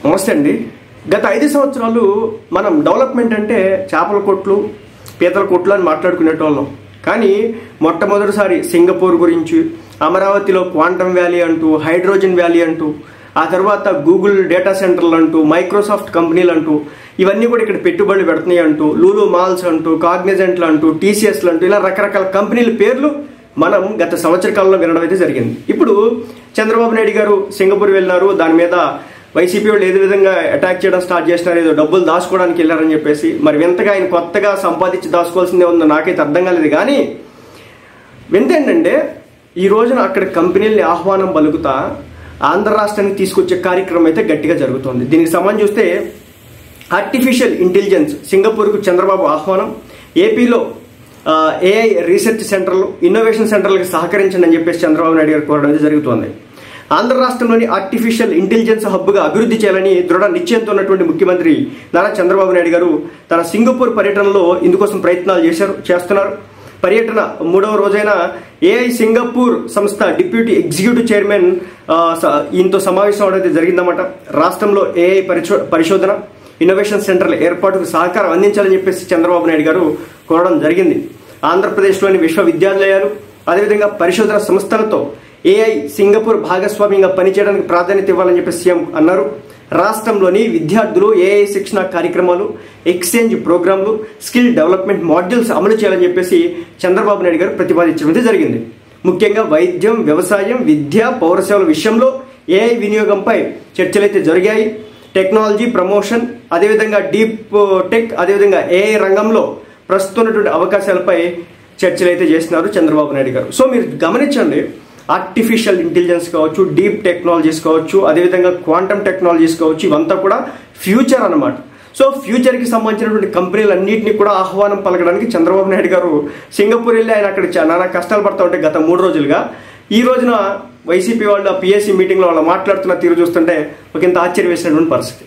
నమస్తే అండి. గత 5 సంవత్సరాలు మనం డెవలప్మెంట్ అంటే చేపల కొట్లు, పీతల కొట్లు అని మాట్లాడుకునేటోళ్ళం. కానీ మొట్టమొదటిసారి సింగపూర్ గురించి, అమరావతిలో క్వాంటమ్ వ్యాలీ అంటూ, హైడ్రోజన్ వ్యాలీ అంటూ, ఆ తర్వాత గూగుల్ డేటా సెంటర్లు అంటూ, మైక్రోసాఫ్ట్ కంపెనీలు అంటూ, ఇవన్నీ కూడా ఇక్కడ పెట్టుబడులు పెడుతున్నాయి అంటూ, లూలు మాల్స్ అంటూ, కాగ్నిజెంట్లు అంటూ, టీసీఎస్లు అంటూ, ఇలా రకరకాల కంపెనీల పేర్లు మనం గత సంవత్సర కాలంలో వినడం అయితే జరిగింది. ఇప్పుడు చంద్రబాబు నాయుడు గారు సింగపూర్ వెళ్ళినారు. దాని మీద వైసీపీ వాళ్ళు ఏదో విధంగా అటాక్ చేయడం స్టార్ట్ చేసినారు, ఏదో డబ్బులు దాచుకోవడానికి వెళ్ళారని చెప్పేసి. మరి వింతగా ఆయన కొత్తగా సంపాదించి దాచుకోవాల్సిందే ఉందో నాకైతే అర్థం కాలేదు. కానీ వింత ఏంటంటే ఈ రోజున అక్కడ కంపెనీల్ని ఆహ్వానం పలుకుతా ఆంధ్ర రాష్ట్రానికి తీసుకొచ్చే కార్యక్రమం అయితే గట్టిగా జరుగుతోంది. దీనికి సంబంధించి చూస్తే ఆర్టిఫిషియల్ ఇంటెలిజెన్స్ సింగపూర్కు చంద్రబాబు ఆహ్వానం, ఏపీలో ఏఐ రీసెర్చ్ సెంటర్లు, ఇన్నోవేషన్ సెంటర్లకు సహకరించండి అని చెప్పేసి చంద్రబాబు నాయుడు గారు కోరడం అయితే జరుగుతోంది. ఆంధ్ర రాష్ట్రంలోని ఆర్టిఫిషియల్ ఇంటెలిజెన్స్ హబ్గా అభివృద్ధి చేయాలని దృఢ నిశ్చయంతో ఉన్నటువంటి ముఖ్యమంత్రి నారా చంద్రబాబు నాయుడు గారు తన సింగపూర్ పర్యటనలో ఇందుకోసం ప్రయత్నాలు చేస్తున్నారు. పర్యటన 3వ రోజైన ఏఐ సింగపూర్ సంస్థ డిప్యూటీ ఎగ్జిక్యూటివ్ చైర్మన్ ఈయనతో సమావేశం అవడం జరిగిందన్నమాట. రాష్ట్రంలో ఏఐ పరిశోధన, ఇన్నోవేషన్ సెంటర్ల ఏర్పాటుకు సహకారం అందించాలని చెప్పేసి చంద్రబాబు నాయుడు గారు కోరడం జరిగింది. ఆంధ్రప్రదేశ్లోని విశ్వవిద్యాలయాలు, అదేవిధంగా పరిశోధన సంస్థలతో ఏఐ సింగపూర్ భాగస్వామ్యంగా పనిచేయడానికి ప్రాధాన్యత ఇవ్వాలని చెప్పి సీఎం అన్నారు. రాష్ట్రంలోని విద్యార్థులు ఏఐ శిక్షణ కార్యక్రమాలు, ఎక్స్చేంజ్ ప్రోగ్రాంలు, స్కిల్ డెవలప్మెంట్ మాడ్యూల్స్ అమలు చేయాలని చెప్పేసి చంద్రబాబు నాయుడు గారు ప్రతిపాదించడం జరిగింది. ముఖ్యంగా వైద్యం, వ్యవసాయం, విద్య, పౌర సేవల విషయంలో ఏఐ వినియోగంపై చర్చలైతే జరిగాయి. టెక్నాలజీ ప్రమోషన్, అదేవిధంగా డీప్ టెక్, అదేవిధంగా ఏఐ రంగంలో ప్రస్తుతం ఉన్నటువంటి అవకాశాలపై చర్చలు అయితే చేస్తున్నారు చంద్రబాబు నాయుడు గారు. సో మీరు గమనించండి, ఆర్టిఫిషియల్ ఇంటెలిజెన్స్ కావచ్చు, డీప్ టెక్నాలజీస్ కావచ్చు, అదేవిధంగా క్వాంటమ్ టెక్నాలజీస్ కావచ్చు, ఇవంతా కూడా ఫ్యూచర్ అన్నమాట. సో ఫ్యూచర్కి సంబంధించినటువంటి కంపెనీలన్నింటినీ కూడా ఆహ్వానం పలకడానికి చంద్రబాబు నాయుడు గారు సింగపూర్ వెళ్ళి ఆయన అక్కడ నానా కష్టాలు పడుతూ ఉంటే గత 3 రోజులుగా, ఈ రోజున వైసీపీ వాళ్ళు ఆ పిఎస్సీ మీటింగ్లో వాళ్ళు మాట్లాడుతున్న తీరు చూస్తుంటే ఒక ఇంత ఆశ్చర్యం వేసినటువంటి పరిస్థితి.